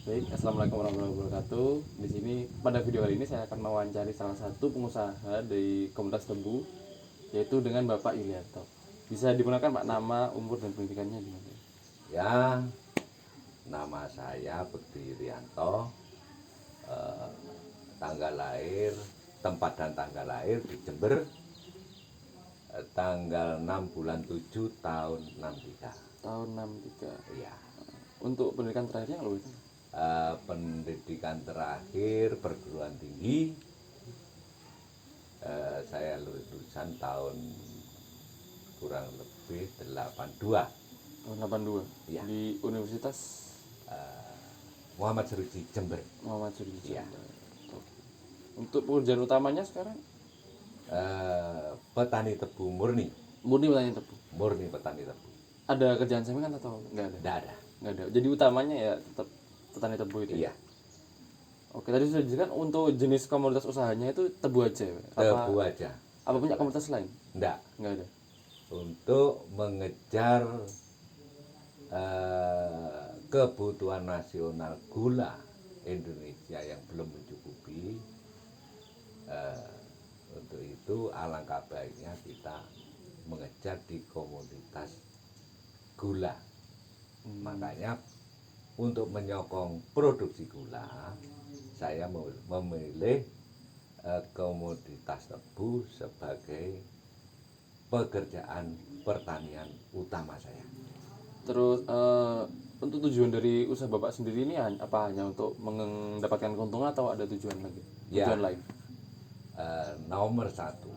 Baik, assalamualaikum warahmatullahi wabarakatuh. Di sini pada video kali ini saya akan mewawancari salah satu pengusaha dari komunitas tebu, yaitu dengan Bapak Yulianto. Bisa digunakan Pak nama, umur dan pendidikannya gimana? Ya, nama saya Bekti Rianto, eh, tanggal lahir, tempat dan tanggal lahir di Jember, tanggal 6 bulan 7 tahun 63. Tahun 63. Ya, Untuk pendidikan terakhirnya kalau itu pendidikan terakhir perguruan tinggi, saya lulusan tahun kurang lebih 82. tahun 82 Ya. di Universitas Muhammad Seruji Jember. Muhammad Surya. Ya. Untuk pekerjaan utamanya sekarang Petani tebu murni, murni petani tebu. petani tebu. Ada kerjaan sampingan atau enggak ada? Tidak ada. Enggak ada. Jadi utamanya ya tetap petani tebu itu. Iya, Oke, tadi sudah dijelaskan untuk jenis komoditas usahanya itu tebu aja. tebu aja. Apa punya komoditas lain? Enggak. Enggak ada. Untuk mengejar kebutuhan nasional gula Indonesia yang belum mencukupi, untuk itu alangkah baiknya kita mengejar di komoditas gula. Makanya untuk menyokong produksi gula, saya memilih komoditas tebu sebagai pekerjaan pertanian utama saya. Terus untuk tujuan dari usaha Bapak sendiri ini apa hanya untuk mendapatkan keuntungan atau ada tujuan lagi? Ya. Tujuan lain? Nomor satu,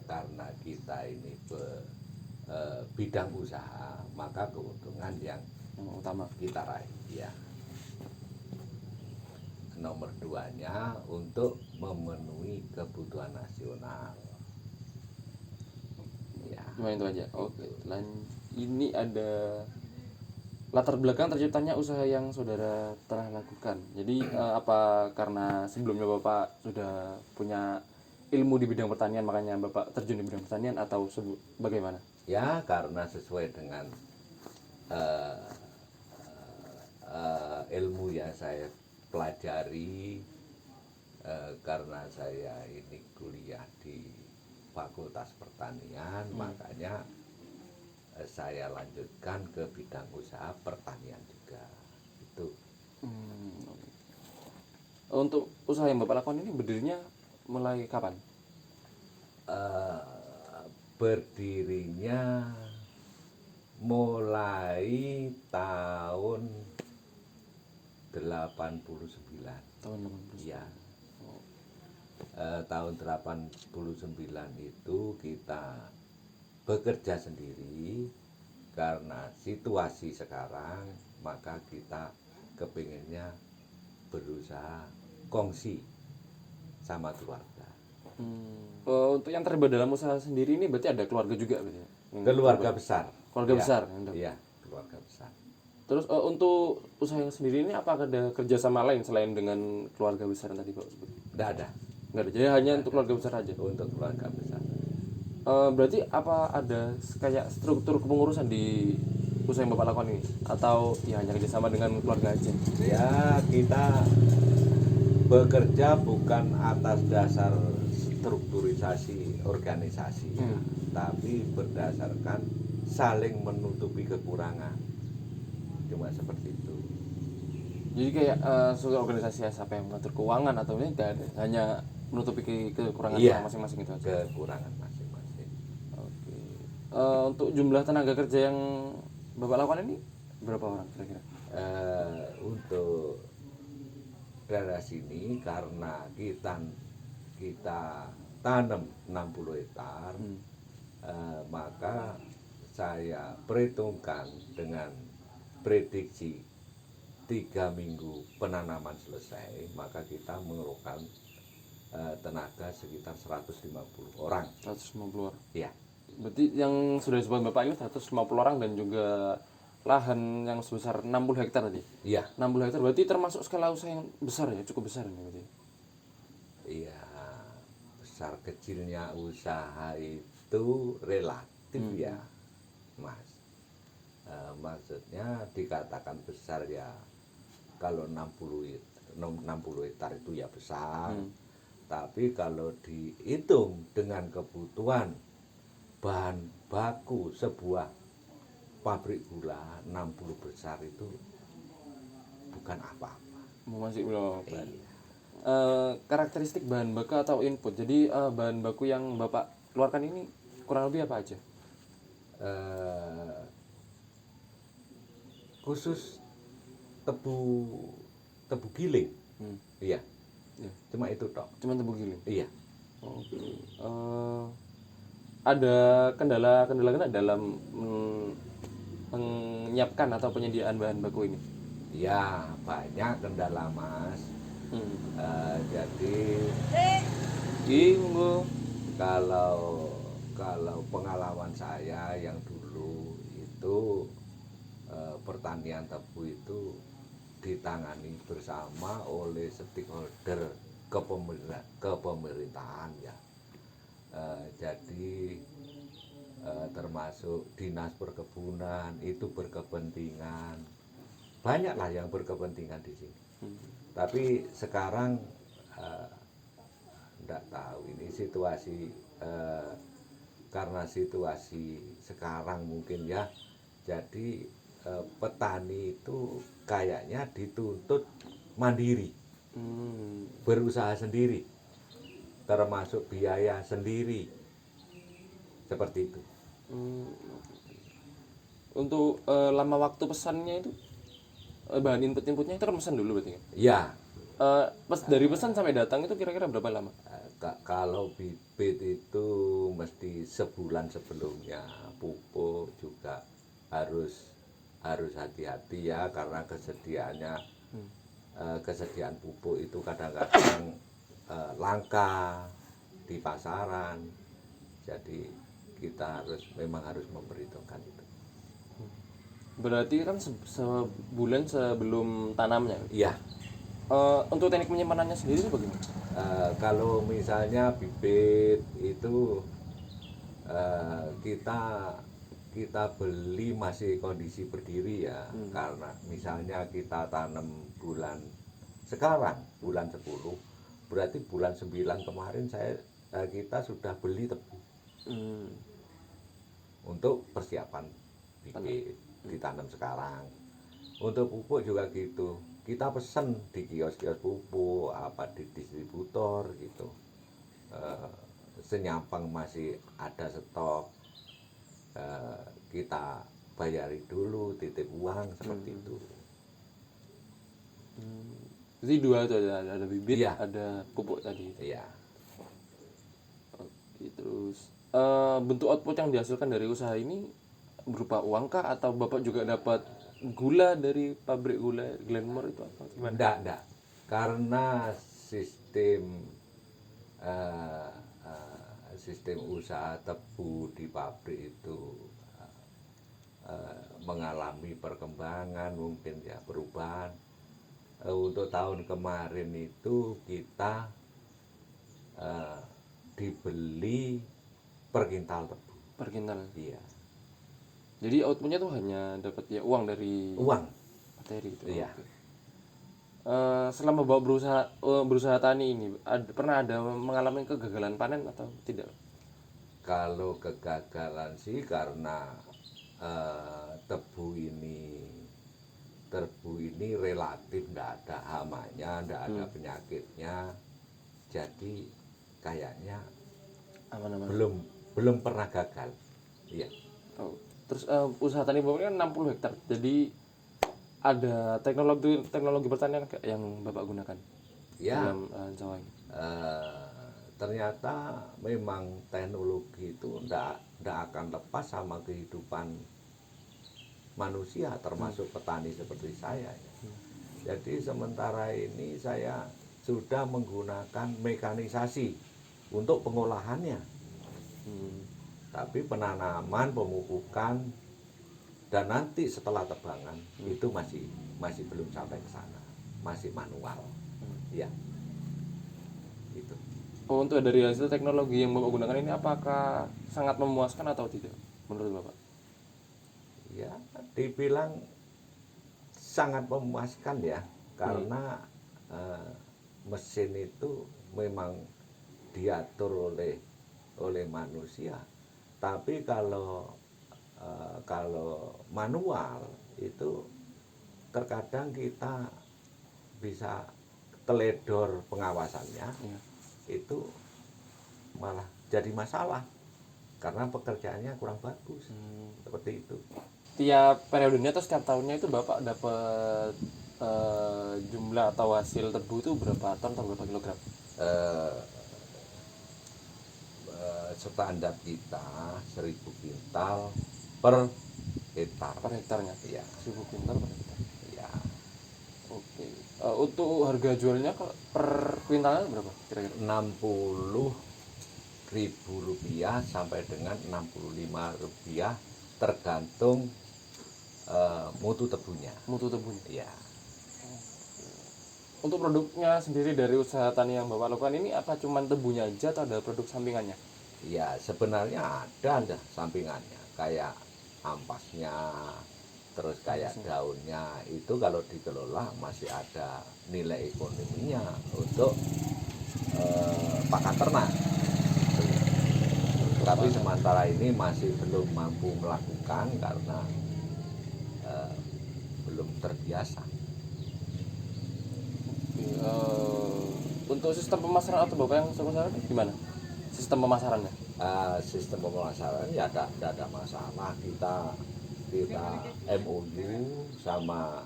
karena kita ini bidang usaha, maka keuntungan yang Utama. kita raih. Ya. Nomor duanya untuk memenuhi kebutuhan nasional. Ya. Cuma itu aja. Oke. Ini ada latar belakang terciptanya usaha yang saudara telah lakukan. Jadi apa karena sebelumnya Bapak sudah punya ilmu di bidang pertanian makanya Bapak terjun di bidang pertanian atau bagaimana? Ya, karena sesuai dengan ilmu yang saya pelajari, karena saya ini kuliah di Fakultas Pertanian, makanya saya lanjutkan ke bidang usaha pertanian juga. Itu. Untuk usaha yang Bapak lakukan ini berdirinya mulai kapan? Berdirinya mulai tahun 89. Tahun 80. Ya. Tahun 89 itu kita bekerja sendiri karena situasi sekarang, maka kita kepinginnya berusaha kongsi sama keluarga. Untuk yang terlibat dalam usaha sendiri ini berarti ada keluarga juga berarti ya? Keluarga besar. Keluarga Ya, besar. iya, keluarga besar. Terus untuk usaha yang sendiri ini apa ada kerjasama lain selain dengan keluarga besar yang tadi Bapak sebut? Tidak ada. Nggak ada, jadi hanya untuk keluarga besar aja. Untuk keluarga besar. Berarti apa ada kayak struktur kepengurusan di usaha yang Bapak lakukan ini? Atau ya hanya kerjasama dengan keluarga aja? Ya, kita bekerja bukan atas dasar strukturisasi organisasi, tapi berdasarkan saling menutupi kekurangan. Cuma seperti itu. Jadi kayak suatu organisasi siapa yang mengatur keuangan atau ini nggak ada, hanya menutupi kekurangan Iya, masing-masing itu aja. kekurangan masing-masing. Oke. Untuk jumlah tenaga kerja yang Bapak lakukan ini berapa orang kira-kira? Untuk daerah sini karena kita tanam 60 hektar, maka saya perhitungkan dengan prediksi 3 minggu penanaman selesai, maka kita memerlukan tenaga sekitar 150 orang. 150 orang. Ya. Berarti yang sudah disebut Bapak ini 150 orang dan juga lahan yang sebesar 60 hektar tadi. Iya. 60 hektar berarti termasuk skala usaha yang besar ya, cukup besar ini berarti. Iya, besar kecilnya usaha itu relatif ya, Mas. Maksudnya dikatakan besar ya kalau 60 hektar itu ya besar. Tapi kalau dihitung dengan kebutuhan bahan baku sebuah pabrik gula 60 besar itu bukan apa-apa. Masih belum. Iya. Karakteristik bahan baku atau input. Jadi bahan baku yang Bapak keluarkan ini kurang lebih apa aja? Eh, khusus tebu giling. Iya, Ya. cuma itu toh. Cuma tebu giling. Iya. Oke. Ada kendala-kendala nggak dalam menyiapkan atau penyediaan bahan baku ini? Ya, banyak kendala Mas. Jadi Monggo. kalau kalau pengalaman saya yang dulu itu pertanian tebu itu ditangani bersama oleh stakeholder kepemerintahan ya. Jadi termasuk dinas perkebunan itu berkepentingan, banyaklah yang berkepentingan di sini. Tapi sekarang enggak tahu ini situasi karena situasi sekarang mungkin ya, jadi petani itu kayaknya dituntut mandiri, berusaha sendiri, termasuk biaya sendiri, seperti itu. Untuk lama waktu pesannya itu bahan inputnya itu kan pesan dulu berarti kan? Ya, Dari pesan sampai datang itu kira-kira berapa lama? kalau bibit itu mesti sebulan sebelumnya, pupuk juga harus hati-hati ya, karena kesediaan pupuk itu kadang-kadang langka di pasaran. Jadi kita memang harus memperhitungkan itu. Berarti kan sebulan sebelum tanamnya. Iya. Untuk teknik penyimpanannya sendiri itu bagaimana? Kalau misalnya bibit itu kita beli masih kondisi berdiri ya, karena misalnya kita tanam sekarang bulan 10, berarti bulan 9 kemarin kita sudah beli tebu untuk persiapan bibit ditanam sekarang. Untuk pupuk juga gitu, kita pesen di kios-kios pupuk, apa di distributor gitu. Senyampang masih ada stok, kita bayari dulu, titip uang, seperti itu. Jadi dua itu ada bibit, Iya. ada pupuk tadi. Iya. Oke, terus bentuk output yang dihasilkan dari usaha ini berupa uang kah, atau Bapak juga dapat gula dari pabrik gula Glenmore itu apa? Gimana? Enggak. Karena sistem usaha tebu di pabrik itu mengalami perkembangan, mungkin ya perubahan. Untuk tahun kemarin itu kita dibeli per kintal tebu. Per kintal. Iya. Jadi outputnya tuh hanya dapat ya uang dari Uang. materi itu. Iya. Oke. Selama Bapak berusaha tani ini pernah ada mengalami kegagalan panen atau tidak? Kalau kegagalan sih karena tebu ini relatif tidak ada hamanya, tidak ada penyakitnya, jadi kayaknya Aman-aman. belum pernah gagal. Iya. Oh. Terus usaha tani Bapak kan 60 hektar. Jadi ada teknologi pertanian yang Bapak gunakan Ya. dalam sawah ini? Ternyata memang teknologi itu tidak akan lepas sama kehidupan manusia, termasuk petani seperti saya. Jadi sementara ini saya sudah menggunakan mekanisasi untuk pengolahannya. Tapi penanaman, pemupukan, dan nanti setelah tebangan itu masih belum sampai ke sana, masih manual. Ya. Itu. Oh, untuk dari hasil teknologi yang Bapak gunakan ini apakah sangat memuaskan atau tidak menurut Bapak? Ya, dibilang sangat memuaskan ya. karena mesin itu memang diatur oleh manusia. Tapi kalau manual itu terkadang kita bisa teledor pengawasannya, Iya. itu malah jadi masalah karena pekerjaannya kurang bagus. Seperti itu. Tiap periodenya atau setiap tahunnya itu Bapak dapat jumlah atau hasil tebu itu berapa ton atau berapa kilogram? Eh, Standar kita 1.000 kintal per hektar. Per hektarnya? Iya. 1.000 kuintal per hektar. Iya. Oke. Untuk harga jualnya per kuintalnya berapa kira-kira? 60.000 rupiah sampai dengan 65 rupiah tergantung mutu tebunya. Mutu tebunya. Iya. Untuk produknya sendiri dari usaha tani yang Bapak lakukan ini apa cuman tebunya aja atau ada produk sampingannya? Ya sebenarnya ada sampingannya kayak ampasnya, terus kayak daunnya itu kalau dikelola masih ada nilai ekonominya untuk pakan ternak. Tapi sementara ini masih belum mampu melakukan karena belum terbiasa. Untuk sistem pemasaran atau Bapak yang usaha gimana? Sistem pemasarannya? Sistem pemasaran ya tidak ada masalah, kita MOU sama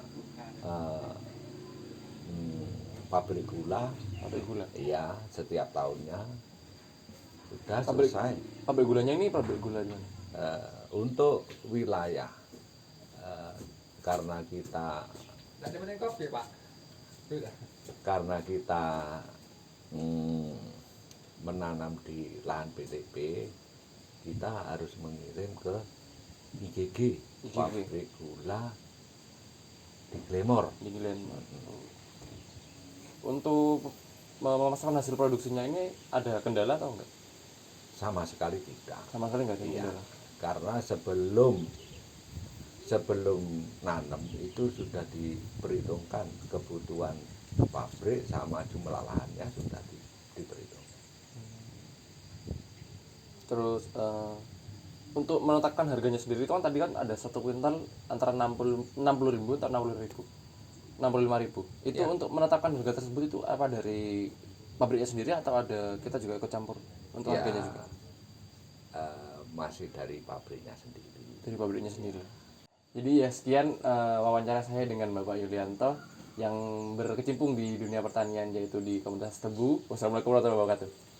pabrik gula. Pabrik gula. Iya, setiap tahunnya sudah Pabrik, selesai. pabrik gulanya ini pabrik gula di mana? Untuk wilayah karena kita menanam di lahan PTP, kita harus mengirim ke IGG. Pabrik gula di Glemor. Di Glenmore. Untuk memasarkan hasil produksinya ini ada kendala atau enggak? Sama sekali tidak. Sama sekali enggak ada Iya, kendala. karena sebelum nanam itu sudah diperhitungkan kebutuhan pabrik sama jumlah lahannya sudah diperhitungkan. Terus untuk menetapkan harganya sendiri itu kan tadi kan ada 1 kuintal antara 60.000 atau 65.000. Itu Ya. untuk menetapkan harga tersebut itu apa dari pabriknya sendiri atau ada kita juga ikut campur untuk Ya, harganya juga? masih dari pabriknya sendiri. Dari pabriknya sendiri. Jadi ya sekian wawancara saya dengan Bapak Yulianto yang berkecimpung di dunia pertanian yaitu di Komunitas Tebu. Wassalamualaikum warahmatullahi wabarakatuh.